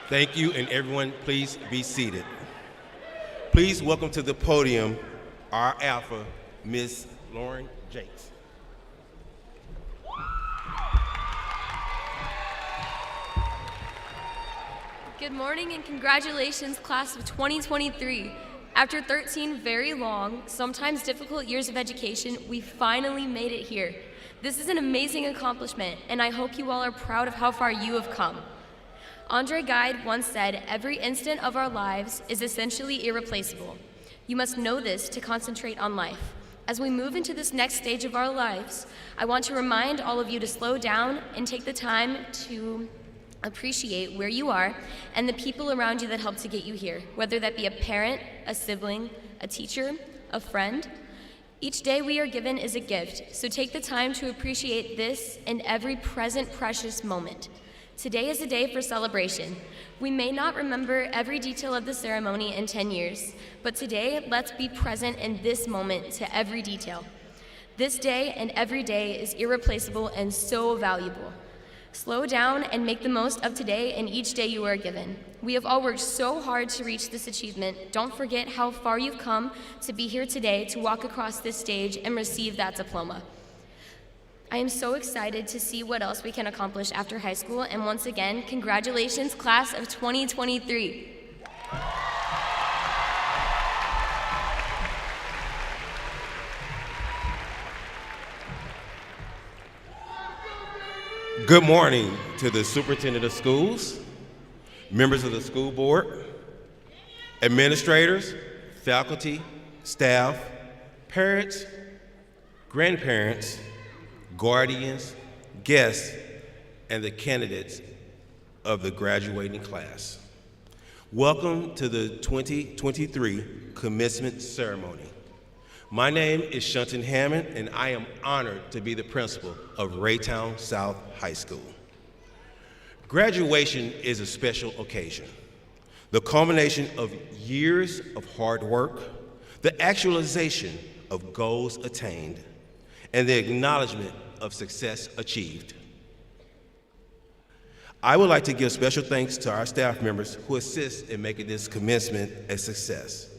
Thank you, and everyone, please be seated. Please welcome to the podium our Alpha, Miss Lauren Jakes. Good morning and congratulations, class of 2023. After 13 very long, sometimes difficult years of education, we finally made it here. This is an amazing accomplishment, and I hope you all are proud of how far you have come. Andre Gide once said, "Every instant of our lives is essentially irreplaceable." You must know this to concentrate on life. As we move into this next stage of our lives, I want to remind all of you to slow down and take the time to appreciate where you are and the people around you that helped to get you here, whether that be a parent, a sibling, a teacher, a friend. Each day we are given is a gift, so take the time to appreciate this and every present precious moment. Today is a day for celebration. We may not remember every detail of the ceremony in 10 years, but today let's be present in this moment to every detail. This day and every day is irreplaceable and so valuable. Slow down and make the most of today and each day you are given. We have all worked so hard to reach this achievement. Don't forget how far you've come to be here today to walk across this stage and receive that diploma. I am so excited to see what else we can accomplish after high school, and once again, congratulations, class of 2023. Good morning to the Superintendent of Schools, members of the school board, administrators, faculty, staff, parents, grandparents, guardians, guests, and the candidates of the graduating class. Welcome to the 2023 Commencement Ceremony. My name is Shunton Hammond, and I am honored to be the principal of Raytown South High School. Graduation is a special occasion, the culmination of years of hard work, the actualization of goals attained, and the acknowledgement of success achieved. I would like to give special thanks to our staff members who assist in making this commencement a success.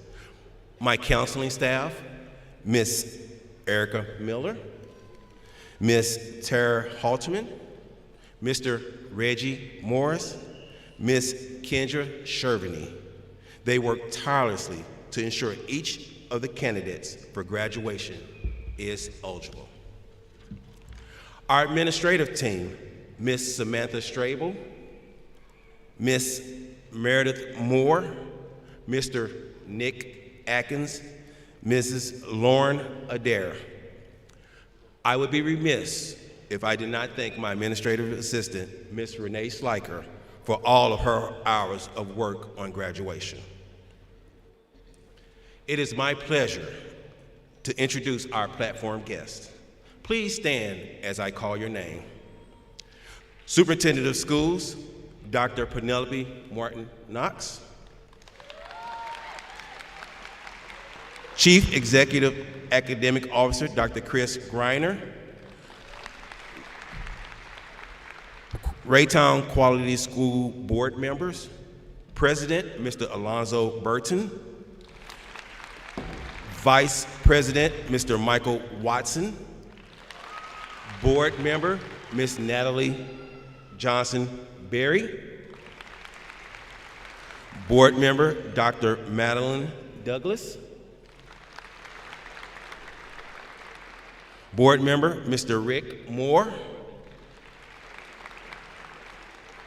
My counseling staff, Miss Erica Miller, Miss Tara Halterman, Mr. Reggie Morris, Miss Kendra Shervany. They work tirelessly to ensure each of the candidates for graduation is eligible. Our administrative team, Miss Samantha Strable, Miss Meredith Moore, Mr. Nick Atkins, Mrs. Lauren Adair. I would be remiss if I did not thank my administrative assistant, Miss Renee Sliker, for all of her hours of work on graduation. It is my pleasure to introduce our platform guests. Please stand as I call your name. Superintendent of Schools, Dr. Penelope Martin Knox. Chief Executive Academic Officer, Dr. Chris Greiner. Raytown Quality School Board members, President, Mr. Alonzo Burton. Vice President, Mr. Michael Watson. Board member, Ms. Natalie Johnson-Berry. Board member, Dr. Madeline Douglas. Board member, Mr. Rick Moore.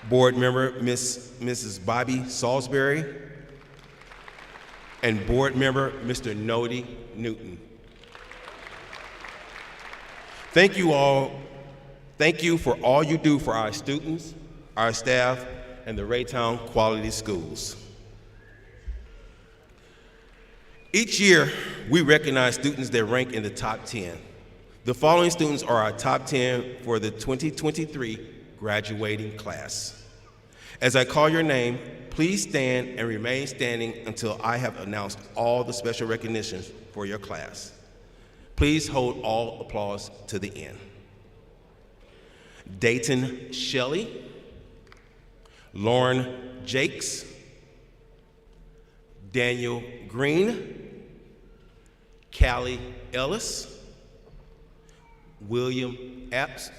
Board member, Mrs. Bobby Salisbury. And board member, Mr. Nody Newton. Thank you all. Thank you for all you do for our students, our staff, and the Raytown Quality Schools. Each year, we recognize students that rank in the top 10. The following students are our top 10 for the 2023 graduating class. As I call your name, please stand and remain standing until I have announced all the special recognitions for your class. Please hold all applause to the end. Dayton Shelley, Lauren Jakes, Daniel Green, Callie Ellis, William Epps,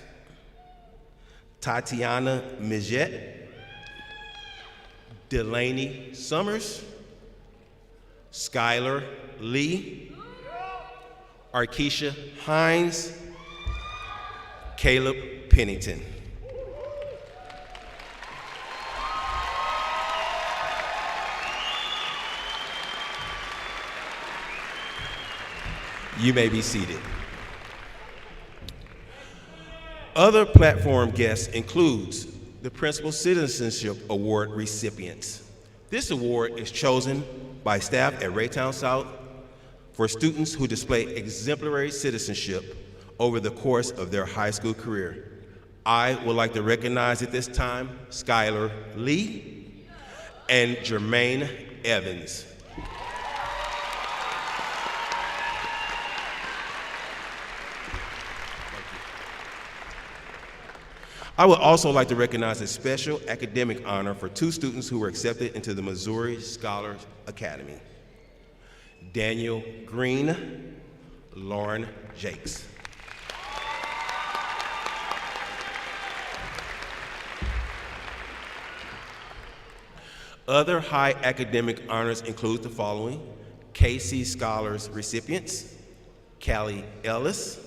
Tatiana Mijet, Delaney Summers, Skylar Lee, Arkesha Hines, Caleb Pennington. You may be seated. Other platform guests includes the Principal Citizenship Award recipients. This award is chosen by staff at Raytown South for students who display exemplary citizenship over the course of their high school career. I would like to recognize at this time Skylar Lee and Jermaine Evans. I would also like to recognize a special academic honor for two students who were accepted into the Missouri Scholars Academy: Daniel Green, Lauren Jakes. Other high academic honors include the following: KC Scholars recipients: Callie Ellis,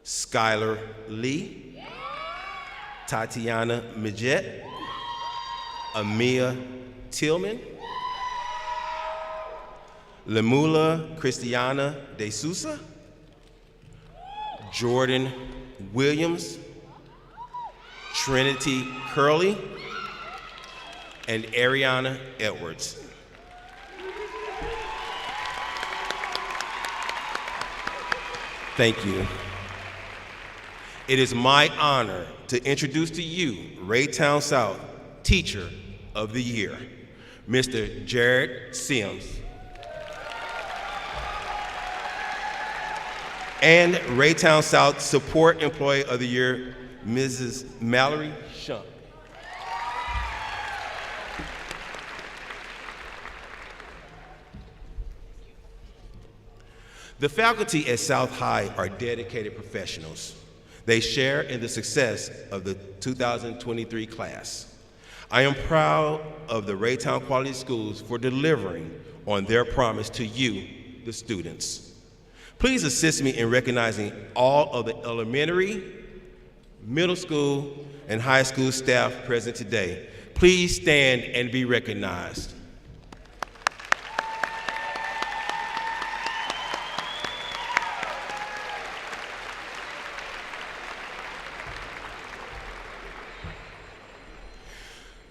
Skylar Lee, Tatiana Mijet, Amia Tillman, Lemula Christiana De Sousa, Jordan Williams, Trinity Curley, and Ariana Edwards. Thank you. It is my honor to introduce to you Raytown South Teacher of the Year, Mr. Jared Sims, and Raytown South Support Employee of the Year, Mrs. Mallory Shunk. The faculty at South High are dedicated professionals. They share in the success of the 2023 class. I am proud of the Raytown Quality Schools for delivering on their promise to you, the students. Please assist me in recognizing all of the elementary, middle school, and high school staff present today. Please stand and be recognized.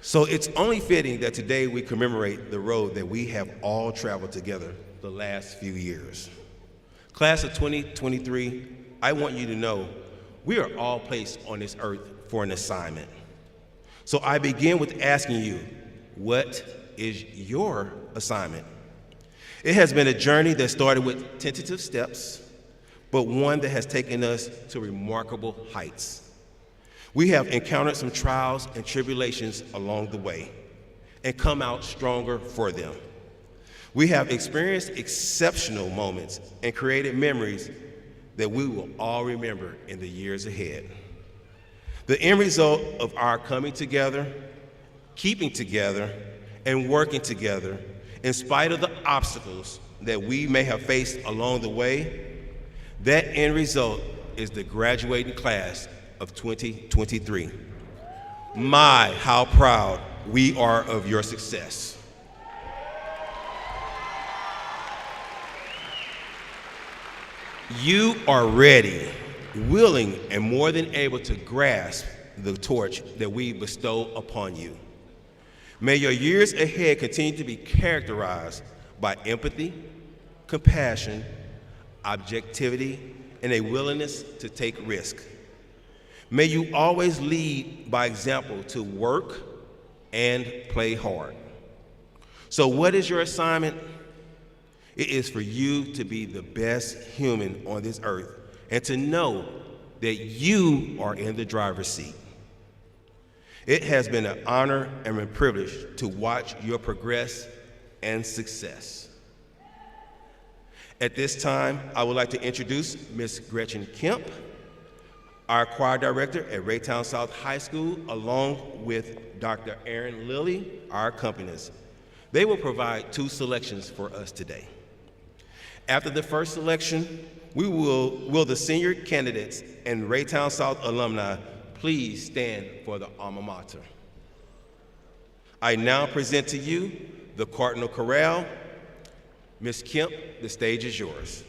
So it's only fitting that today we commemorate the road that we have all traveled together the last few years. Class of 2023, I want you to know we are all placed on this earth for an assignment. So I begin with asking you, what is your assignment? It has been a journey that started with tentative steps, but one that has taken us to remarkable heights. We have encountered some trials and tribulations along the way and come out stronger for them. We have experienced exceptional moments and created memories that we will all remember in the years ahead. The end result of our coming together, keeping together, and working together, in spite of the obstacles that we may have faced along the way, that end result is the graduating class of 2023. My, how proud we are of your success. You are ready, willing, and more than able to grasp the torch that we bestow upon you. May your years ahead continue to be characterized by empathy, compassion, objectivity, and a willingness to take risk. May you always lead by example to work and play hard. So what is your assignment? It is for you to be the best human on this earth and to know that you are in the driver's seat. It has been an honor and a privilege to watch your progress and success. At this time, I would like to introduce Ms. Gretchen Kemp, our choir director at Raytown South High School, along with Dr. Aaron Lilly, our accompanist. They will provide 2 selections for us today. After the first selection, will the senior candidates and Raytown South alumni please stand for the alma mater. I now present to you the Cardinal Chorale. Ms. Kemp, the stage is yours.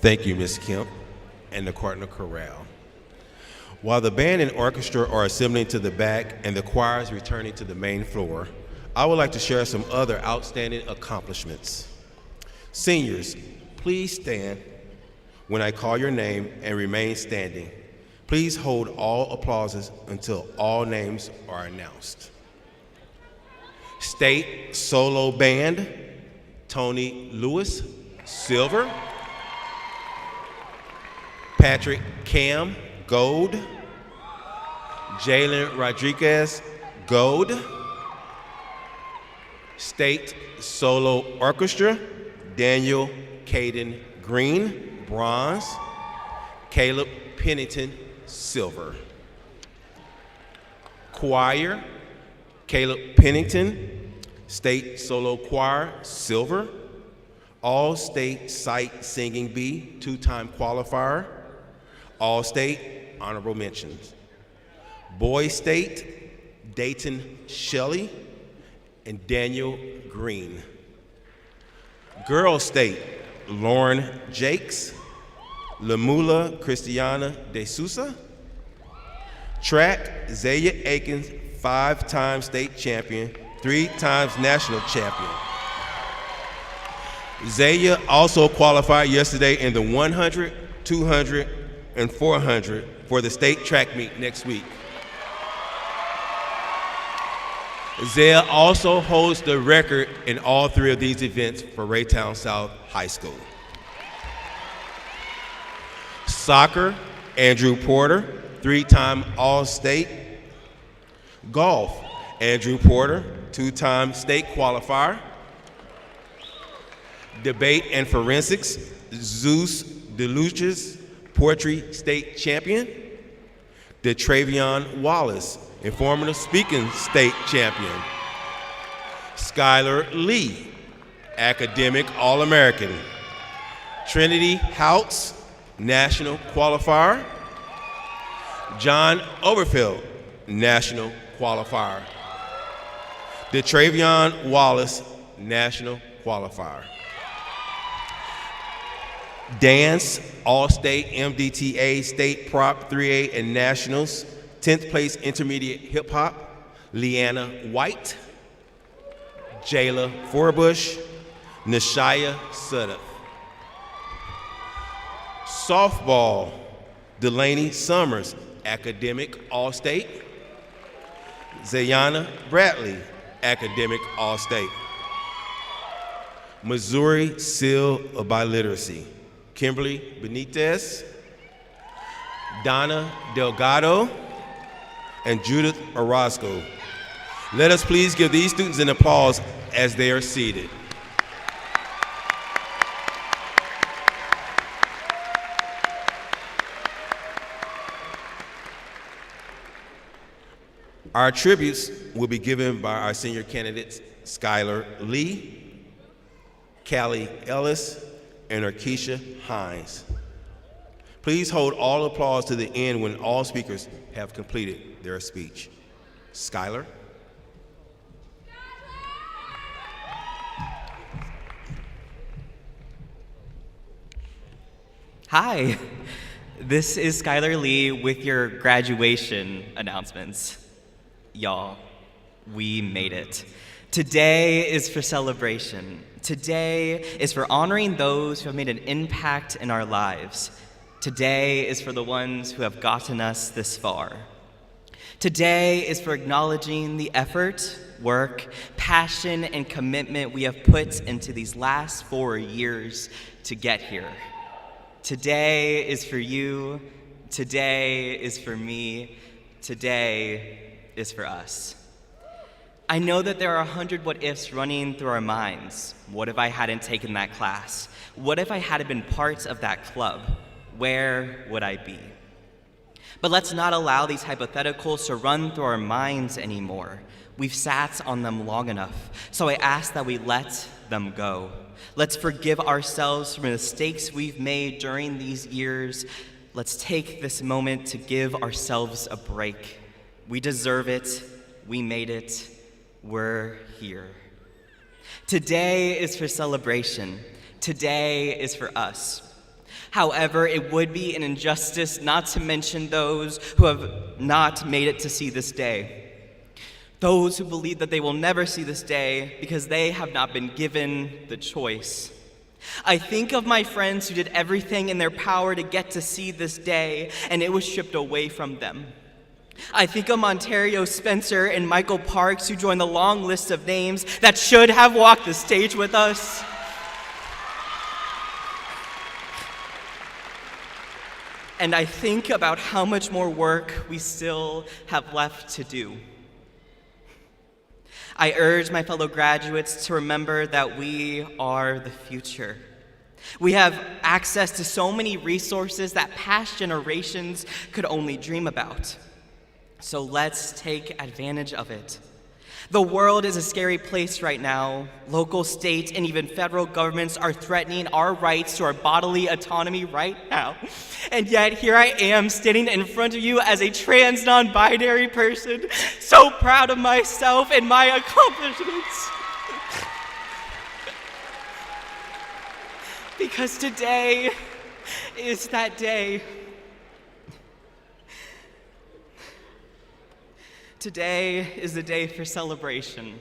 Thank you, Ms. Kemp and the Cardinal Chorale. While the band and orchestra are assembling to the back and the choir is returning to the main floor, I would like to share some other outstanding accomplishments. Seniors, please stand when I call your name and remain standing. Please hold all applauses until all names are announced. State Solo Band, Tony Lewis, silver. Patrick Cam, gold. Jalen Rodriguez, gold. State Solo Orchestra, Daniel Caden Green, bronze. Caleb Pennington, silver. Choir, Caleb Pennington, State Solo Choir, silver. All-State Sight Singing Bee, two-time qualifier. All-State, honorable mentions. Boys State, Dayton Shelley and Daniel Green. Girls State, Lauren Jakes, Lamula Christiana De Sousa. Track, Zaya Akins, 5-time state champion, 3 times national champion. Zaya also qualified yesterday in the 100, 200, and 400 for the state track meet next week. Zaya also holds the record in all 3 of these events for Raytown South High School. Soccer, Andrew Porter, 3-time All-State. Golf, Andrew Porter, 2-time state qualifier. Debate and forensics, Zeus DeLucius, poetry state champion. DeTravion Wallace, informative speaking state champion. Skylar Lee, academic All-American. Trinity Houts, national qualifier. John Overfield, national qualifier. DeTravion Wallace, national qualifier. Dance, All-State MDTA State Prop 3A and Nationals, 10th place Intermediate Hip Hop, Leanna White. Jayla Forbush, Nishaya Suddeth. Softball, Delaney Summers, academic All-State. Zayana Bradley, academic All-State. Missouri Seal of Biliteracy, Kimberly Benitez, Donna Delgado, and Judith Orozco. Let us please give these students an applause as they are seated. Our tributes will be given by our senior candidates, Skylar Lee, Callie Ellis, and Arkesha Hines. Please hold all applause to the end when all speakers have completed their speech. Skylar. Hi, this is Skylar Lee with your graduation announcements. Y'all, we made it. Today is for celebration. Today is for honoring those who have made an impact in our lives. Today is for the ones who have gotten us this far. Today is for acknowledging the effort, work, passion, and commitment we have put into these last 4 years to get here. Today is for you. Today is for me. Today is for us. I know that there are 100 what-ifs running through our minds. What if I hadn't taken that class? What if I hadn't been part of that club? Where would I be? But let's not allow these hypotheticals to run through our minds anymore. We've sat on them long enough, so I ask that we let them go. Let's forgive ourselves for the mistakes we've made during these years. Let's take this moment to give ourselves a break. We deserve it. We made it. We're here. Today is for celebration. Today is for us. However, it would be an injustice not to mention those who have not made it to see this day. Those who believe that they will never see this day because they have not been given the choice. I think of my friends who did everything in their power to get to see this day, and it was stripped away from them. I think of Montario Spencer and Michael Parks, who joined the long list of names that should have walked the stage with us. And I think about how much more work we still have left to do. I urge my fellow graduates to remember that we are the future. We have access to so many resources that past generations could only dream about. So let's take advantage of it. The world is a scary place right now. Local, state, and even federal governments are threatening our rights to our bodily autonomy right now. And yet here I am standing in front of you as a trans non-binary person, so proud of myself and my accomplishments. Because today is that day. Today is the day for celebration,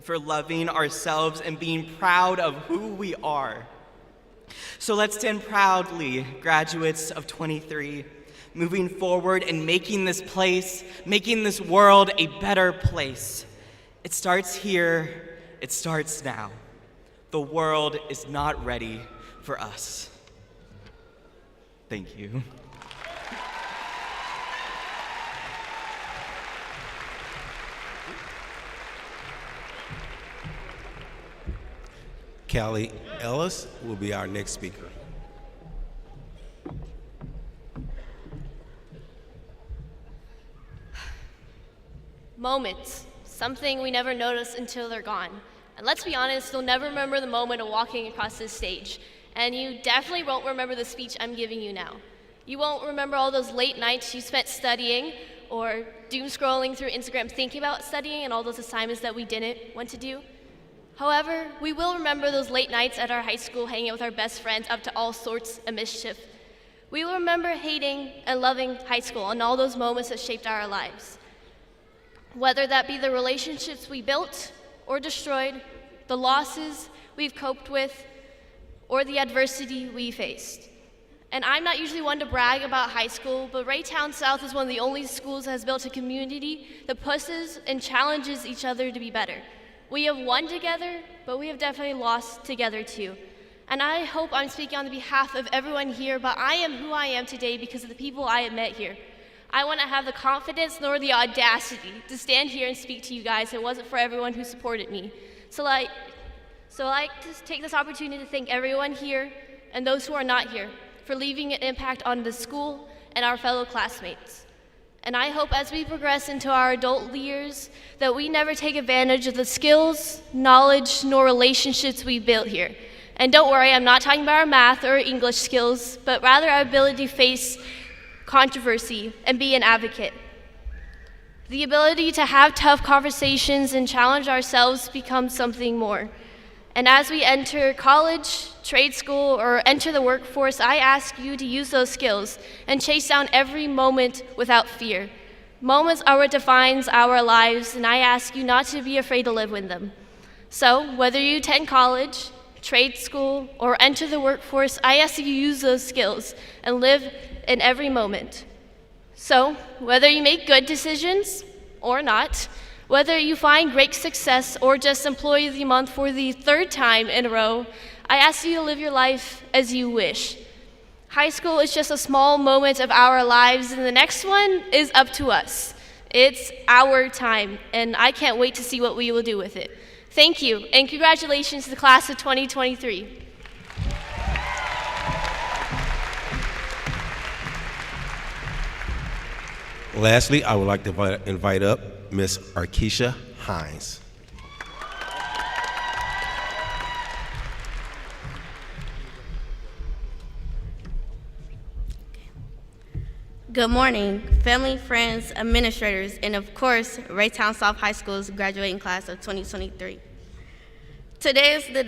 for loving ourselves and being proud of who we are. So let's stand proudly, graduates of 23, moving forward and making this place, making this world a better place. It starts here, it starts now. The world is not ready for us. Thank you. Callie Ellis will be our next speaker. Moments, something we never notice until they're gone. And let's be honest, you'll never remember the moment of walking across this stage. And you definitely won't remember the speech I'm giving you now. You won't remember all those late nights you spent studying or doom scrolling through Instagram thinking about studying and all those assignments that we didn't want to do. However, we will remember those late nights at our high school hanging out with our best friends up to all sorts of mischief. We will remember hating and loving high school and all those moments that shaped our lives. Whether that be the relationships we built or destroyed, the losses we've coped with, or the adversity we faced. And I'm not usually one to brag about high school, but Raytown South is one of the only schools that has built a community that pushes and challenges each other to be better. We have won together, but we have definitely lost together too. And I hope I'm speaking on behalf of everyone here, but I am who I am today because of the people I have met here. I want to have the confidence nor the audacity to stand here and speak to you guys if it wasn't for everyone who supported me. So I'd like to take this opportunity to thank everyone here and those who are not here for leaving an impact on the school and our fellow classmates. And I hope as we progress into our adult years that we never take advantage of the skills, knowledge, nor relationships we built here. And don't worry, I'm not talking about our math or English skills, but rather our ability to face controversy and be an advocate. The ability to have tough conversations and challenge ourselves becomes something more. And as we enter college, trade school, or enter the workforce, I ask you to use those skills and chase down every moment without fear. Moments are what defines our lives, and I ask you not to be afraid to live with them. So, whether you attend college, trade school, or enter the workforce, I ask you to use those skills and live in every moment. So, whether you make good decisions or not, whether you find great success or just Employee of the Month for the third time in a row, I ask you to live your life as you wish. High school is just a small moment of our lives, and the next one is up to us. It's our time, and I can't wait to see what we will do with it. Thank you, and congratulations to the class of 2023. Lastly, I would like to invite up Miss Arkesha Hines. Good morning, family, friends, administrators, and of course, Raytown South High School's graduating class of 2023. Today is the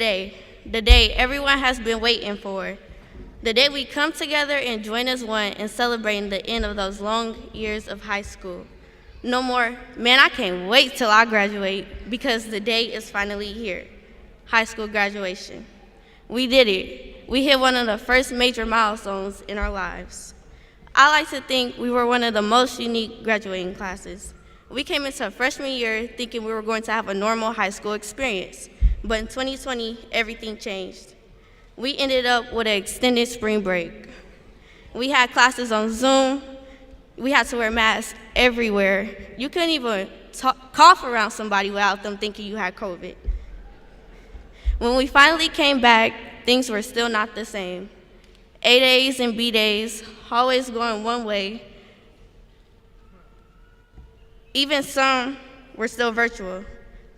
day everyone has been waiting for. The day we come together and join as one in celebrating the end of those long years of high school. No more, man, I can't wait till I graduate, because the day is finally here. High school graduation. We did it. We hit one of the first major milestones in our lives. I like to think we were one of the most unique graduating classes. We came into freshman year thinking we were going to have a normal high school experience, but in 2020, everything changed. We ended up with an extended spring break. We had classes on Zoom. We had to wear masks everywhere. You couldn't even cough around somebody without them thinking you had COVID. When we finally came back, things were still not the same. A days and B days, always going one way. Even some were still virtual.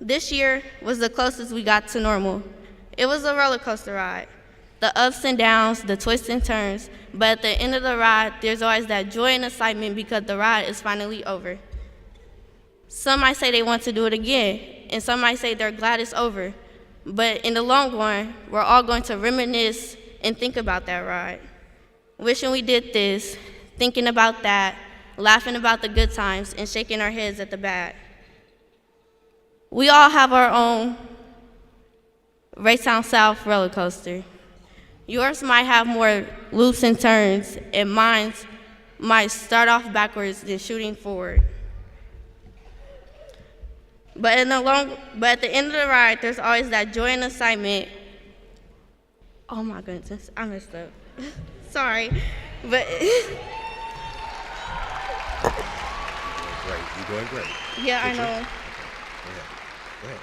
This year was the closest we got to normal. It was a roller coaster ride. The ups and downs, the twists and turns, but at the end of the ride, there's always that joy and excitement because the ride is finally over. Some might say they want to do it again, and some might say they're glad it's over. But in the long run, we're all going to reminisce and think about that ride. Wishing we did this, thinking about that, laughing about the good times, and shaking our heads at the bad. We all have our own Raytown South roller coaster. Yours might have more loops and turns, and mine might start off backwards than shooting forward. But at the end of the ride, there's always that joy and excitement. Oh my goodness, I messed up. Sorry, but Great, you're doing great. yeah, I Picture. know. Go ahead. Go ahead.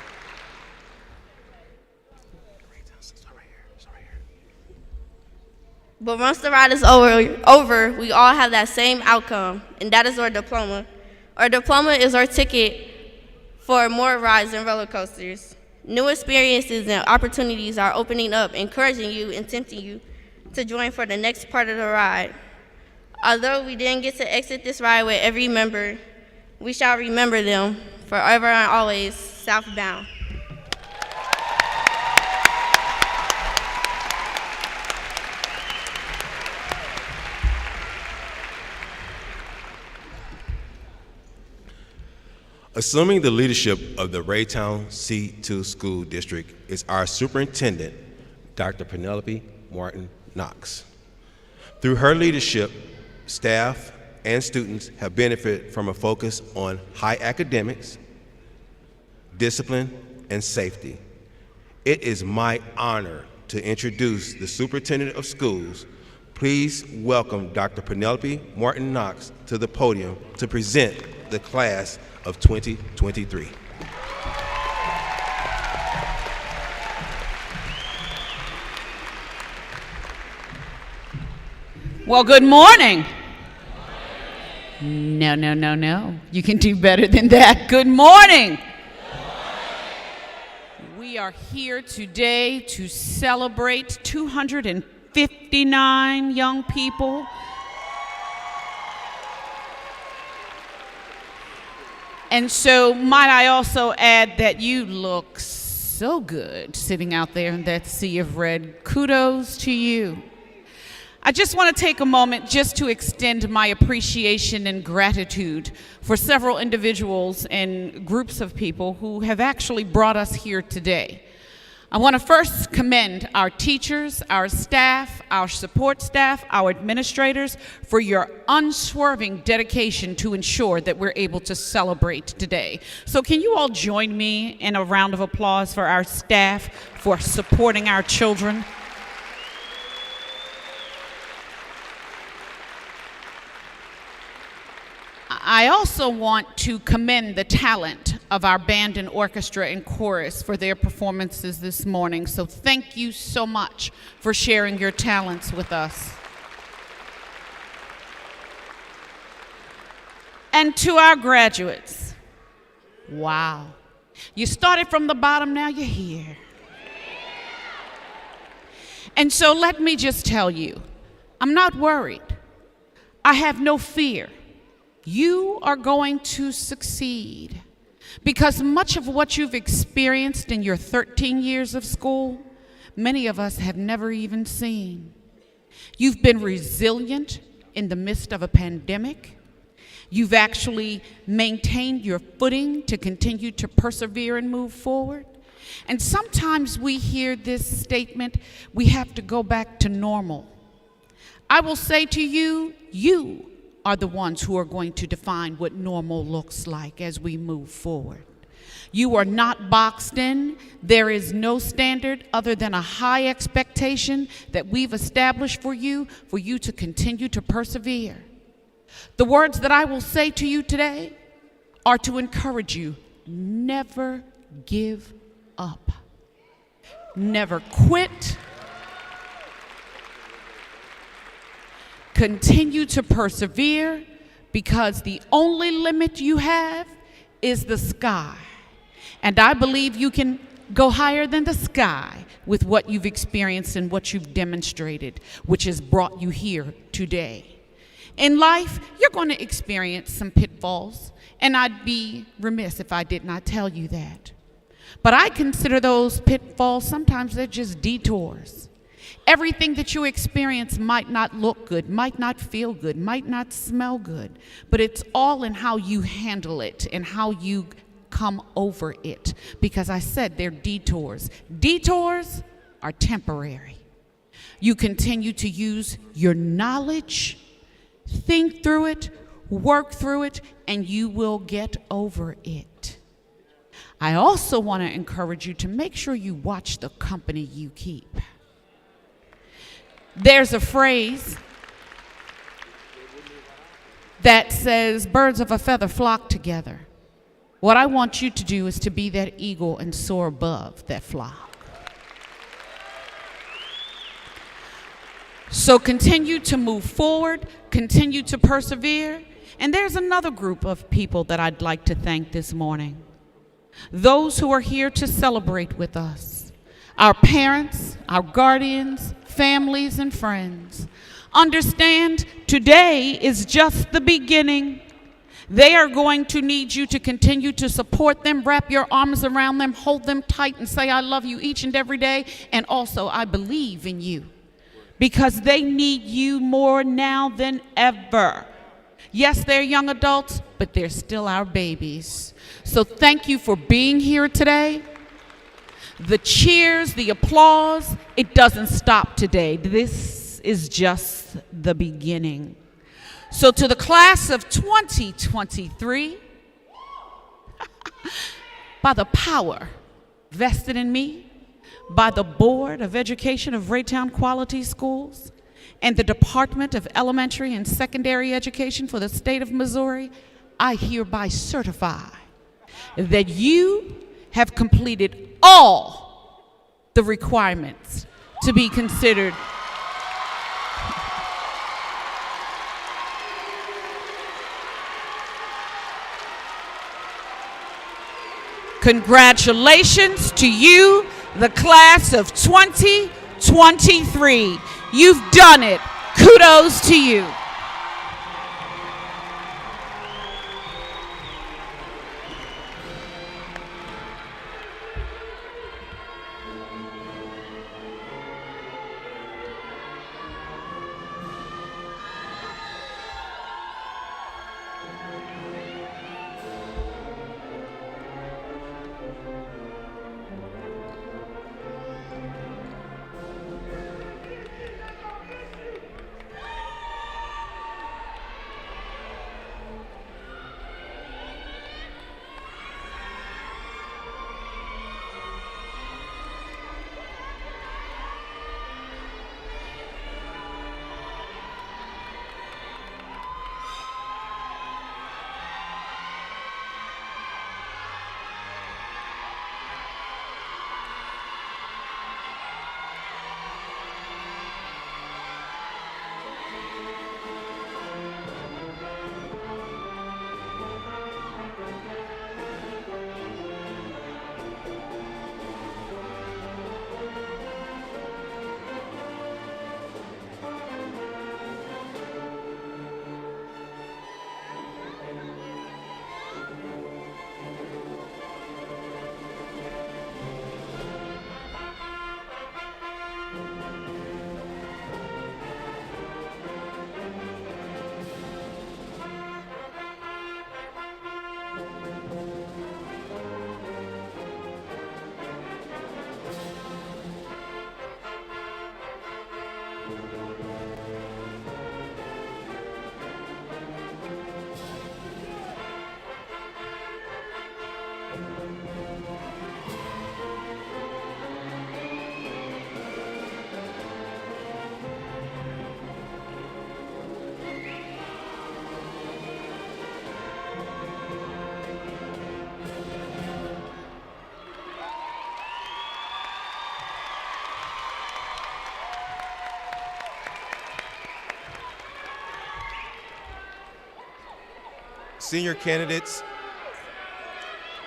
But once the ride is over, we all have that same outcome, and that is our diploma. Our diploma is our ticket for more rides and roller coasters. New experiences and opportunities are opening up, encouraging you and tempting you to join for the next part of the ride. Although we didn't get to exit this ride with every member, we shall remember them forever and always southbound. Assuming the leadership of the Raytown C2 School District is our Superintendent, Dr. Penelope Martin Knox. Through her leadership, staff and students have benefited from a focus on high academics, discipline, and safety. It is my honor to introduce the Superintendent of Schools. Please welcome Dr. Penelope Martin Knox to the podium to present the class of 2023. Well, good morning. No. You can do better than that. Good morning. We are here today to celebrate 259 young people. And so might I also add that you look so good sitting out there in that sea of red. Kudos to you. I just want to take a moment just to extend my appreciation and gratitude for several individuals and groups of people who have actually brought us here today. I want to first commend our teachers, our staff, our support staff, our administrators for your unswerving dedication to ensure that we're able to celebrate today. So can you all join me in a round of applause for our staff for supporting our children? I also want to commend the talent of our band and orchestra and chorus for their performances this morning. So thank you so much for sharing your talents with us. And to our graduates, wow. You started from the bottom, now you're here. And so let me just tell you, I'm not worried. I have no fear. You are going to succeed because much of what you've experienced in your 13 years of school, many of us have never even seen. You've been resilient in the midst of a pandemic. You've actually maintained your footing to continue to persevere and move forward. And sometimes we hear this statement, we have to go back to normal. I will say to you, you are the ones who are going to define what normal looks like as we move forward. You are not boxed in. There is no standard other than a high expectation that we've established for you to continue to persevere. The words that I will say to you today are to encourage you, never give up. Never quit. Continue to persevere, because the only limit you have is the sky. And I believe you can go higher than the sky with what you've experienced and what you've demonstrated, which has brought you here today. In life, you're going to experience some pitfalls, and I'd be remiss if I did not tell you that. But I consider those pitfalls, sometimes they're just detours. Everything that you experience might not look good, might not feel good, might not smell good, but it's all in how you handle it and how you come over it. Because I said they're detours. Detours are temporary. You continue to use your knowledge, think through it, work through it, and you will get over it. I also want to encourage you to make sure you watch the company you keep. There's a phrase that says, birds of a feather flock together. What I want you to do is to be that eagle and soar above that flock. So continue to move forward, continue to persevere. And there's another group of people that I'd like to thank this morning. Those who are here to celebrate with us. Our parents, our guardians, families, and friends. Understand, today is just the beginning. They are going to need you to continue to support them, wrap your arms around them, hold them tight, and say, I love you each and every day. And also, I believe in you. Because they need you more now than ever. Yes, they're young adults, but they're still our babies. So thank you for being here today. The cheers, the applause, it doesn't stop today. This is just the beginning. So to the class of 2023, by the power vested in me, by the Board of Education of Raytown Quality Schools and the Department of Elementary and Secondary Education for the state of Missouri, I hereby certify that you have completed all the requirements to be considered Congratulations to you, the class of 2023. You've done it. Kudos to you.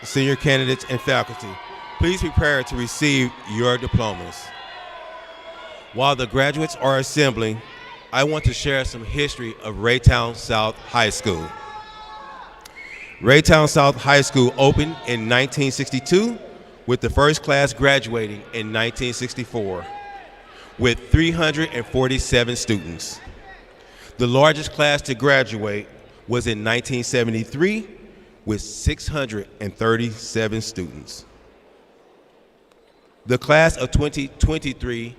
Senior candidates and faculty, please prepare to receive your diplomas. While the graduates are assembling, I want to share some history of Raytown South High School. Raytown South High School opened in 1962 with the first class graduating in 1964 with 347 students. The largest class to graduate was in 1973 with 637 students. The class of 2023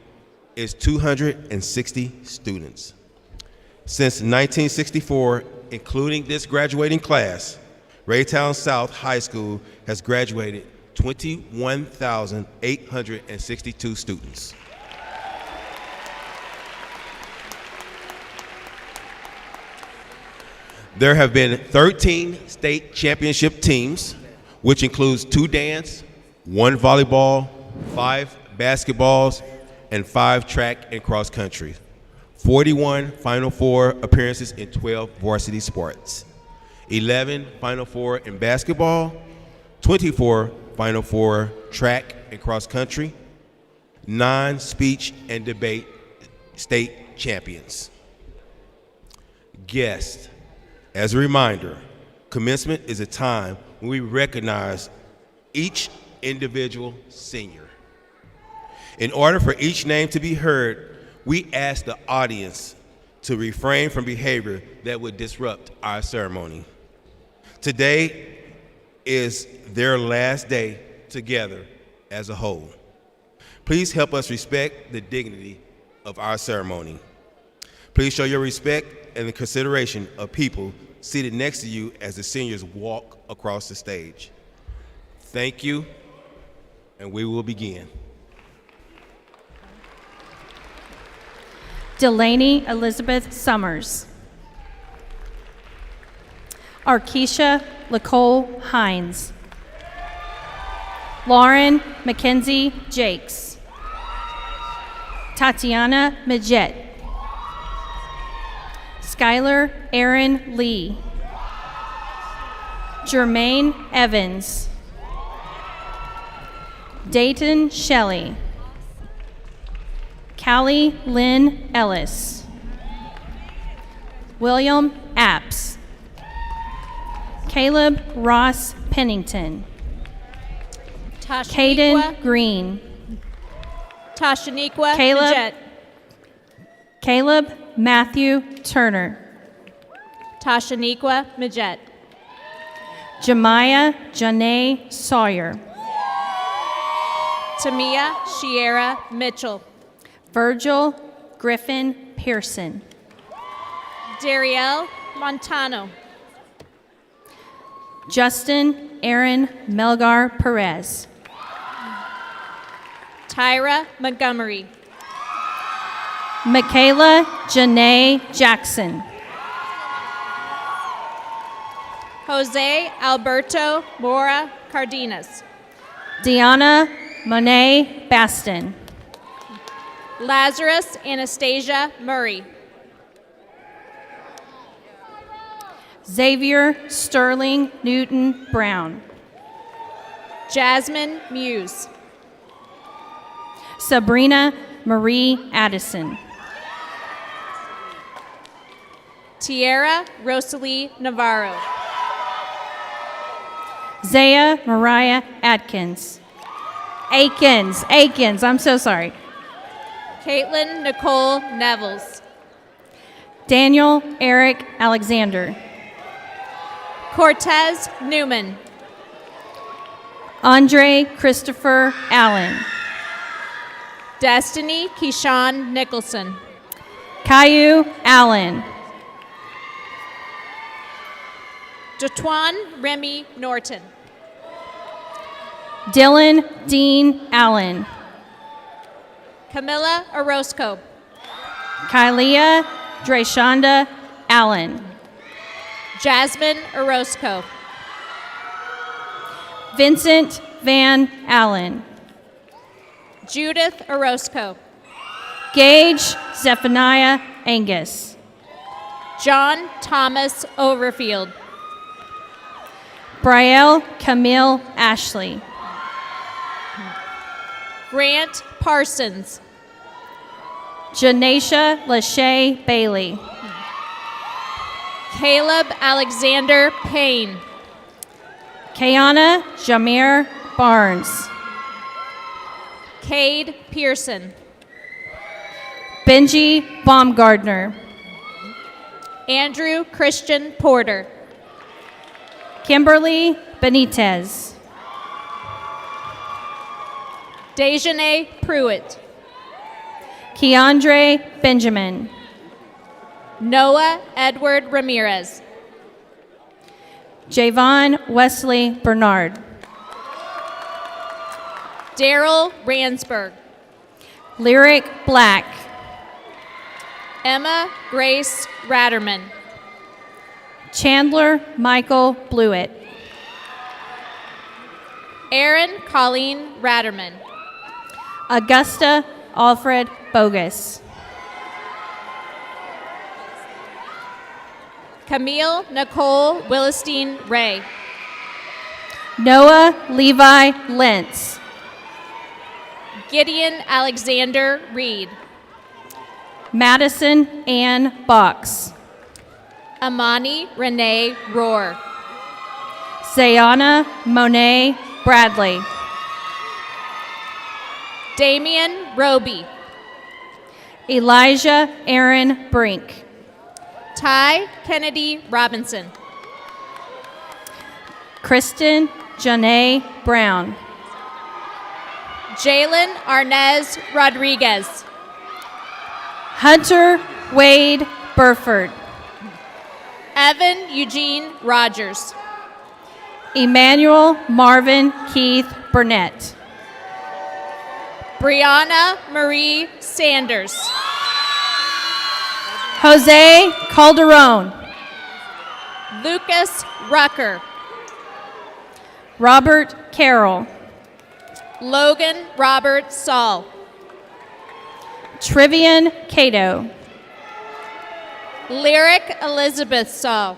is 260 students. Since 1964, including this graduating class, Raytown South High School has graduated 21,862 students. There have been 13 state championship teams, which includes 2 dance, 1 volleyball, 5 basketballs, and 5 track and cross country. 41 Final Four appearances in 12 varsity sports. 11 Final Four in basketball, 24 Final Four track and cross country, 9 speech and debate state champions. Guests, as a reminder, commencement is a time when we recognize each individual senior. In order for each name to be heard, we ask the audience to refrain from behavior that would disrupt our ceremony. Today is their last day together as a whole. Please help us respect the dignity of our ceremony. Please show your respect and the consideration of people seated next to you as the seniors walk across the stage. Thank you, and we will begin. Delaney Elizabeth Summers. Arkesha Nicole Hines. Lauren Mackenzie Jakes. Tatiana Majet. Skylar Aaron Lee. Jermaine Evans. Dayton Shelley. Callie Lynn Ellis. William Apps. Caleb Ross Pennington. Caden Green. Tashaniqua Majet. Caleb Matthew Turner. Tashaniqua Majet. Jemiah Janae Sawyer. Tamia Shiera Mitchell. Virgil Griffin Pearson. Darielle Montano. Justin Aaron Melgar Perez. Tyra Montgomery. Michaela Janae Jackson. Jose Alberto Mora Cardenas. Deanna Monet Baston. Lazarus Anastasia Murray. Xavier Sterling Newton Brown. Jasmine Muse. Sabrina Marie Addison. Tierra Rosalie Navarro. Zaya Mariah Atkins. Akins, I'm so sorry. Caitlin Nicole Nevels. Daniel Eric Alexander. Cortez Newman. Andre Christopher Allen. Destiny Keyshawn Nicholson. Caillou Allen. Jatwan Remy Norton. Dylan Dean Allen. Camilla Orozco. Kylia Dreshonda Allen. Jasmine Orozco. Vincent Van Allen. Judith Orozco. Gage Zephaniah Angus. John Thomas Overfield. Brielle Camille Ashley. Grant Parsons. Janaisha Lachey Bailey. Caleb Alexander Payne. Kayana Jameer Barnes. Cade Pearson. Benji Baumgardner. Andrew Christian Porter. Kimberly Benitez. Dejanay Pruitt. Keandre Benjamin. Noah Edward Ramirez. Javon Wesley Bernard. Daryl Ransberg. Lyric Black. Emma Grace Ratterman. Chandler Michael Blewett. Aaron Colleen Ratterman. Augusta Alfred Bogus. Camille Nicole Willestein Ray. Noah Levi Lentz. Gideon Alexander Reed. Madison Ann Box. Amani Renee Rohr. Zayana Monet Bradley. Damian Roby. Elijah Aaron Brink. Ty Kennedy Robinson. Kristen Janae Brown. Jalen Arnez Rodriguez. Hunter Wade Burford. Evan Eugene Rogers. Emmanuel Marvin Keith Burnett. Brianna Marie Sanders. Jose Calderon. Lucas Rucker. Robert Carroll. Logan Robert Saul. Trivian Cato. Lyric Elizabeth Saul.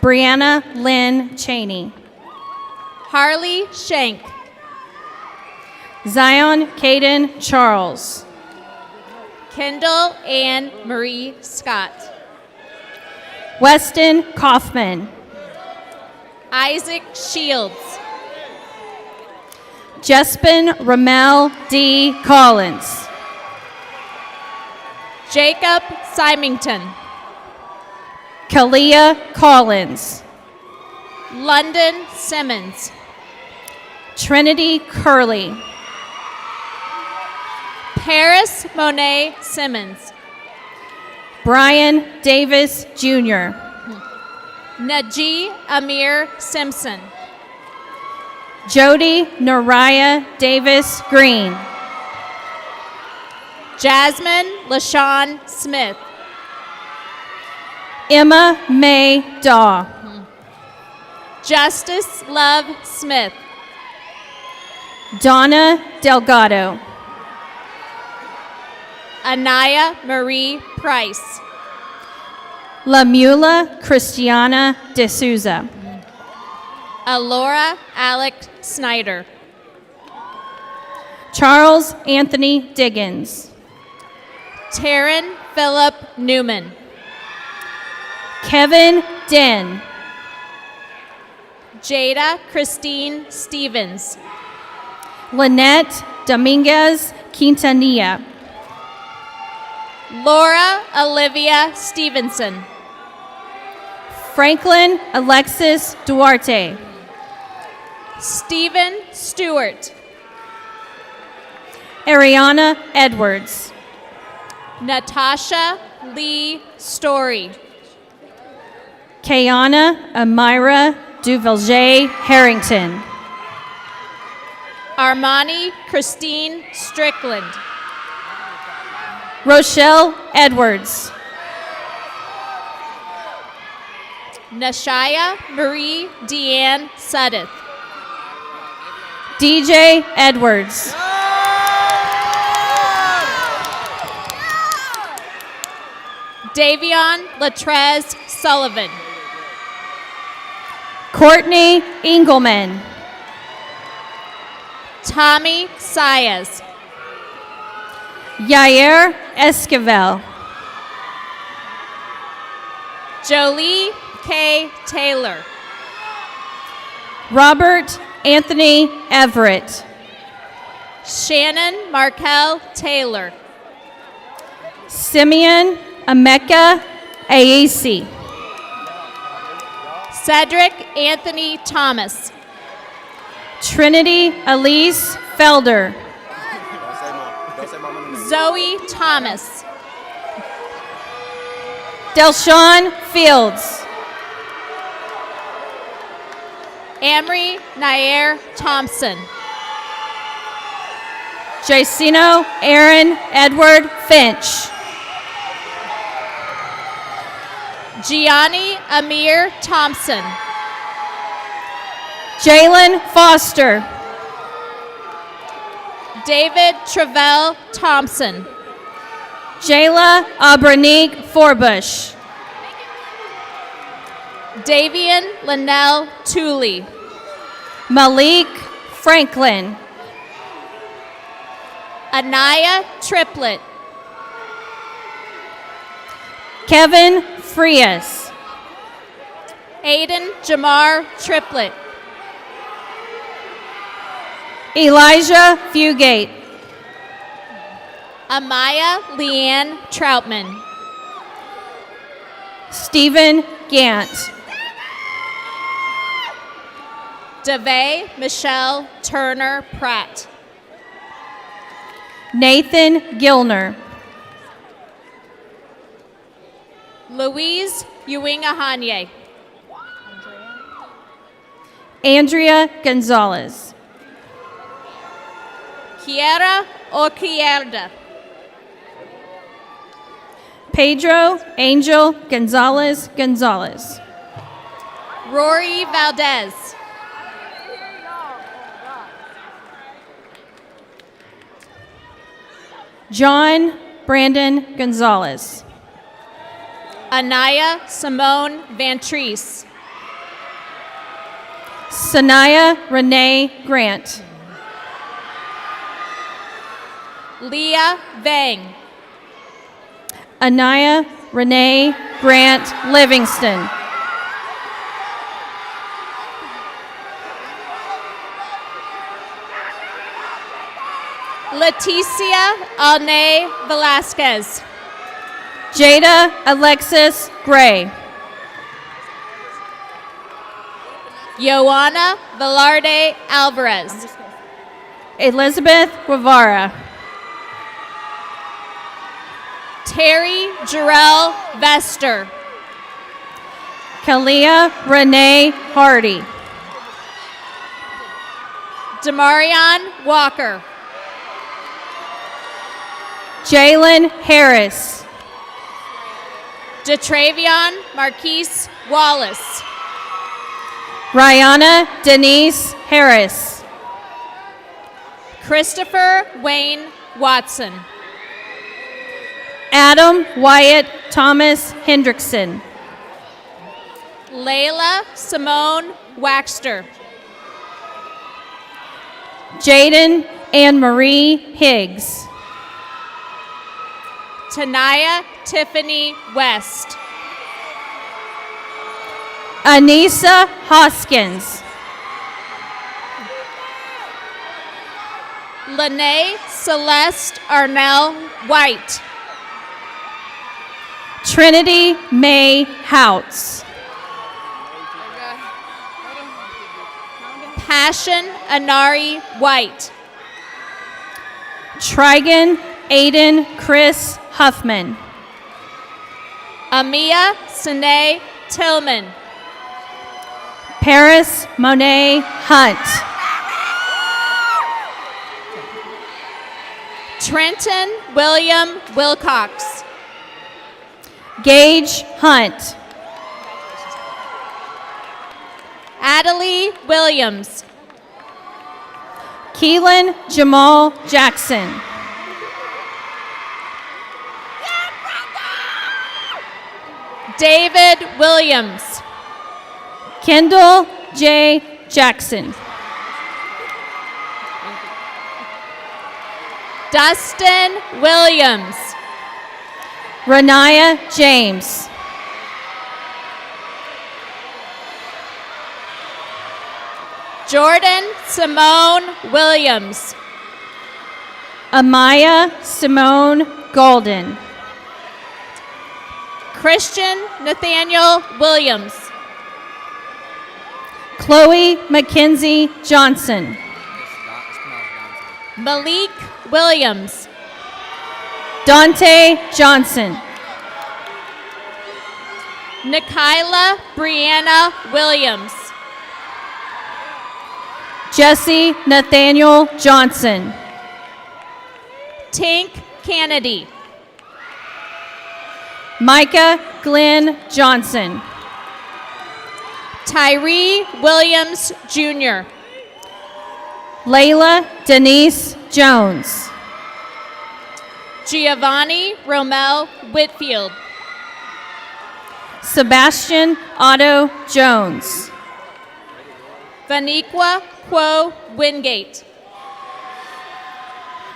Brianna Lynn Cheney. Harley Shank. Zion Caden Charles. Kendall Ann Marie Scott. Weston Kaufman. Isaac Shields. Jespin Ramel D. Collins. Jacob Symington. Kalia Collins. London Simmons. Trinity Curley. Paris Monet Simmons. Brian Davis Jr. Najee Amir Simpson. Jody Nariah Davis Green. Jasmine LaShawn Smith. Emma May Daw. Justice Love Smith. Donna Delgado. Anaya Marie Price. Lamula Christiana De Souza. Alora Alec Snyder. Charles Anthony Diggins. Taryn Philip Newman. Kevin Den. Jada Christine Stevens. Lynette Dominguez Quintanilla. Laura Olivia Stevenson. Franklin Alexis Duarte. Stephen Stewart. Ariana Edwards. Natasha Lee Story. Kayana Amira Duvalje Harrington. Armani Christine Strickland. Rochelle Edwards. Nashaya Marie Deanne Suddeth. DJ Edwards. Davion Latrez Sullivan. Courtney Engelman. Tommy Saez. Yair Esquivel. Jolie K. Taylor. Robert Anthony Everett. Shannon Markel Taylor. Simeon Emeka Aesi. Cedric Anthony Thomas. Trinity Elise Felder. Zoe Thomas. Delshawn Fields. Amory Nair Thompson. Jacino Aaron Edward Finch. Gianni Amir Thompson. Jalen Foster. David Travell Thompson. Jayla Abranique Forbush. Davian Linnell Tooley. Malik Franklin. Anaya Triplett. Kevin Frias. Aiden Jamar Triplett. Elijah Fugate. Amaya Leanne Troutman. Stephen Gant. Devay Michelle Turner Pratt. Nathan Gilner. Louise Ewing-Ahanye. Andrea Gonzalez. Kiera Oquierda. Pedro Angel Gonzalez Gonzalez. Rory Valdez. John Brandon Gonzalez. Anaya Simone Vantreese. Sanaya Renee Grant. Leah Vang. Anaya Renee Grant Livingston. Leticia Alne Velasquez. Jada Alexis Gray. Joanna Velarde Alvarez. Elizabeth Guevara. Terry Jarrell Vester. Kalia Renee Hardy. Demarion Walker. Jalen Harris. Detravion Marquise Wallace. Rihanna Denise Harris. Christopher Wayne Watson. Adam Wyatt Thomas Hendrickson. Layla Simone Waxter. Jaden Anne Marie Higgs. Tanaya Tiffany West. Anissa Hoskins. Lene Celeste Arnell White. Trinity May Houts. Passion Anari White. Trigon Aiden Chris Huffman. Amia Sine Tillman. Paris Monet Hunt. Trenton William Wilcox. Gage Hunt. Adelie Williams. Keelan Jamal Jackson. David Williams. Kendall J. Jackson. Dustin Williams. Renaya James. Jordan Simone Williams. Amaya Simone Golden. Christian Nathaniel Williams. Chloe Mackenzie Johnson. Malik Williams. Dante Johnson. Nikayla Brianna Williams. Jesse Nathaniel Johnson. Tink Kennedy. Micah Glenn Johnson. Tyree Williams Jr. Layla Denise Jones. Giovanni Romel Whitfield. Sebastian Otto Jones. Vaniqua Quo Wingate.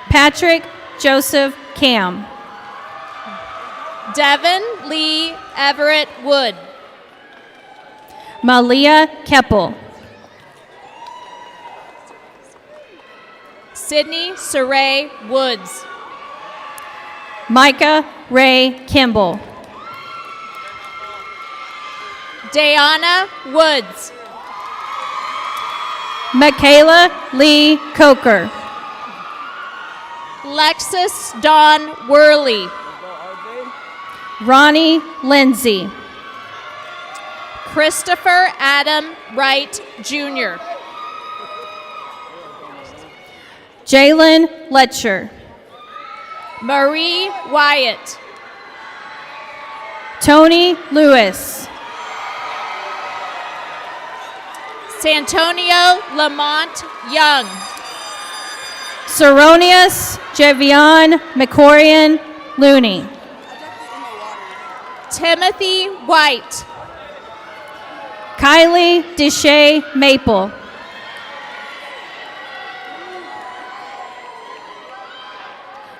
Patrick Joseph Cam. Devin Lee Everett Wood. Malia Keppel. Sydney Saray Woods. Micah Ray Kimball. Dayana Woods. Michaela Lee Coker. Lexus Dawn Worley. Ronnie Lindsay. Christopher Adam Wright Jr. Jalen Letcher. Marie Wyatt. Tony Lewis. Santonio Lamont Young. Seronius Javion McCorian Looney. Timothy White. Kylie Deshay Maple.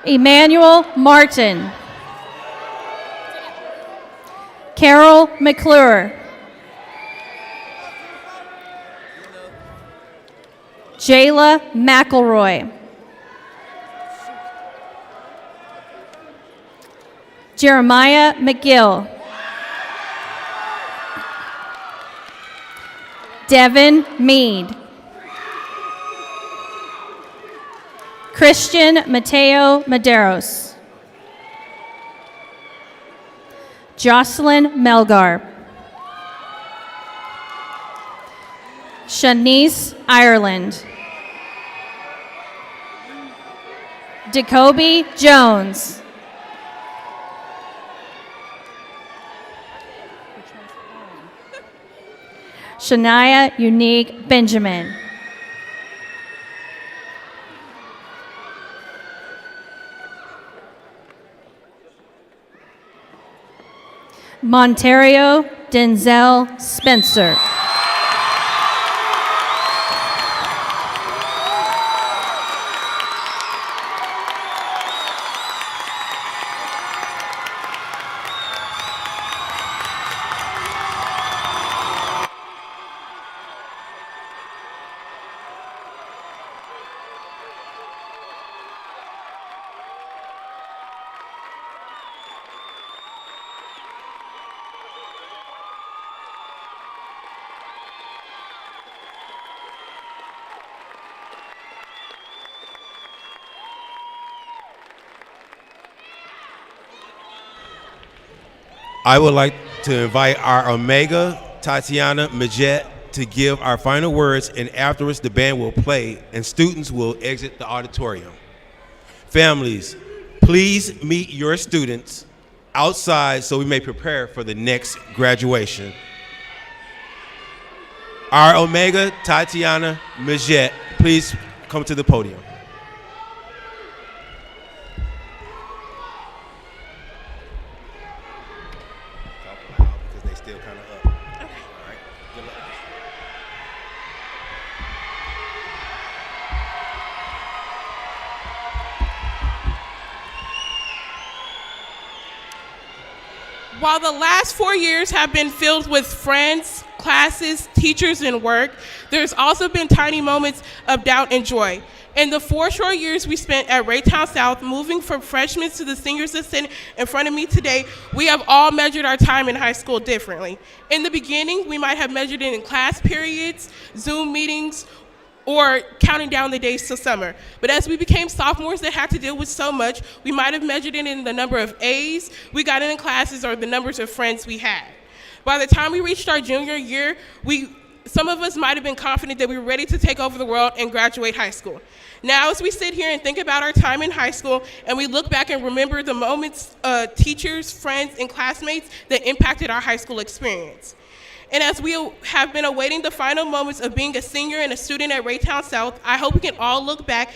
Emmanuel Martin. Carol McClure. Jayla McElroy. Jeremiah McGill. Devin Mead. Christian Mateo Maderos. Jocelyn Melgar. Shanice Ireland. Jacoby Jones. Shania Unique Benjamin. Monterio Denzel Spencer. I would like to invite our Omega, Tatiana Majet, to give our final words, and afterwards the band will play and students will exit the auditorium. Families, please meet your students outside so we may prepare for the next graduation. Our Omega, Tatiana Majette, please come to the podium. Talk loud because they still kind of up. Okay. All right. Good luck. While the last 4 years have been filled with friends, classes, teachers, and work, there's also been tiny moments of doubt and joy. In the 4 short years we spent at Raytown South, moving from freshmen to the seniors that sit in front of me today, we have all measured our time in high school differently. In the beginning, we might have measured it in class periods, Zoom meetings, or counting down the days till summer. But as we became sophomores that had to deal with so much, we might have measured it in the number of A's we got in classes or the numbers of friends we had. By the time we reached our junior year, some of us might have been confident that we were ready to take over the world and graduate high school. Now, as we sit here and think about our time in high school, and we look back and remember the moments, teachers, friends, and classmates that impacted our high school experience. And as we have been awaiting the final moments of being a senior and a student at Raytown South, I hope we can all look back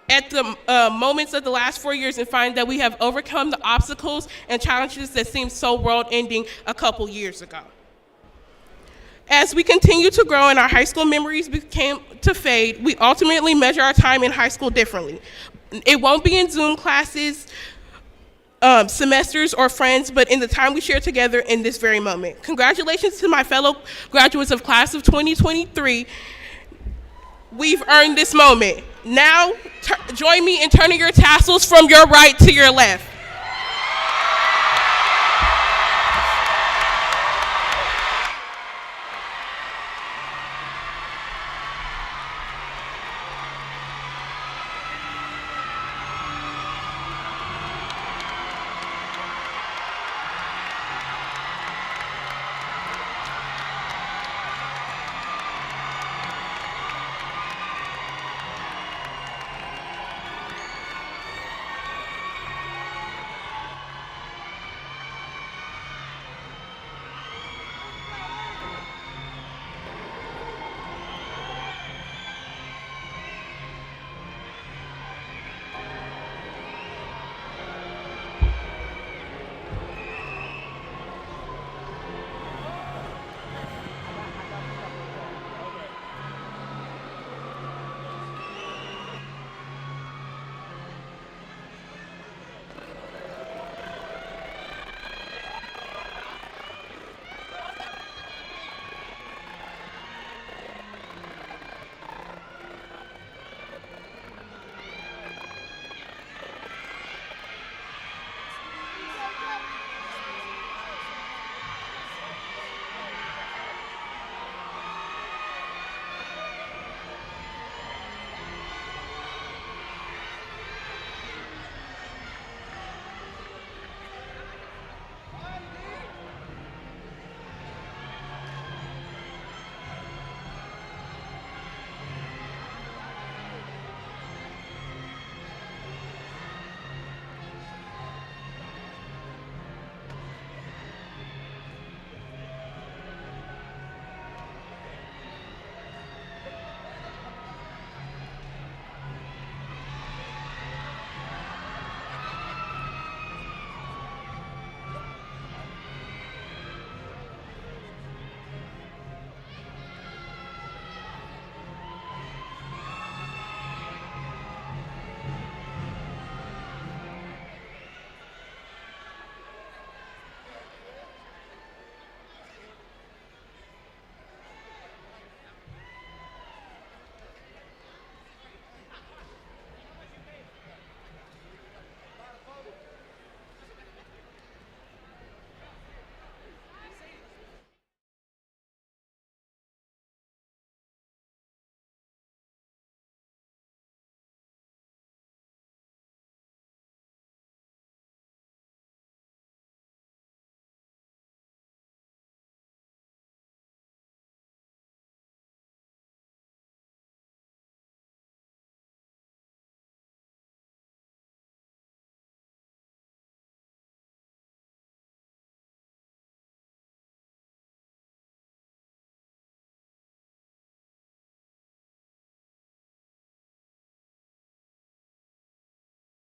at the moments of the last 4 years and find that we have overcome the obstacles and challenges that seemed so world-ending a couple years ago. As we continue to grow and our high school memories became to fade, we ultimately measure our time in high school differently. It won't be in Zoom classes, semesters, or friends, but in the time we share together in this very moment. Congratulations to my fellow graduates of class of 2023. We've earned this moment. Now, join me in turning your tassels from your right to your left.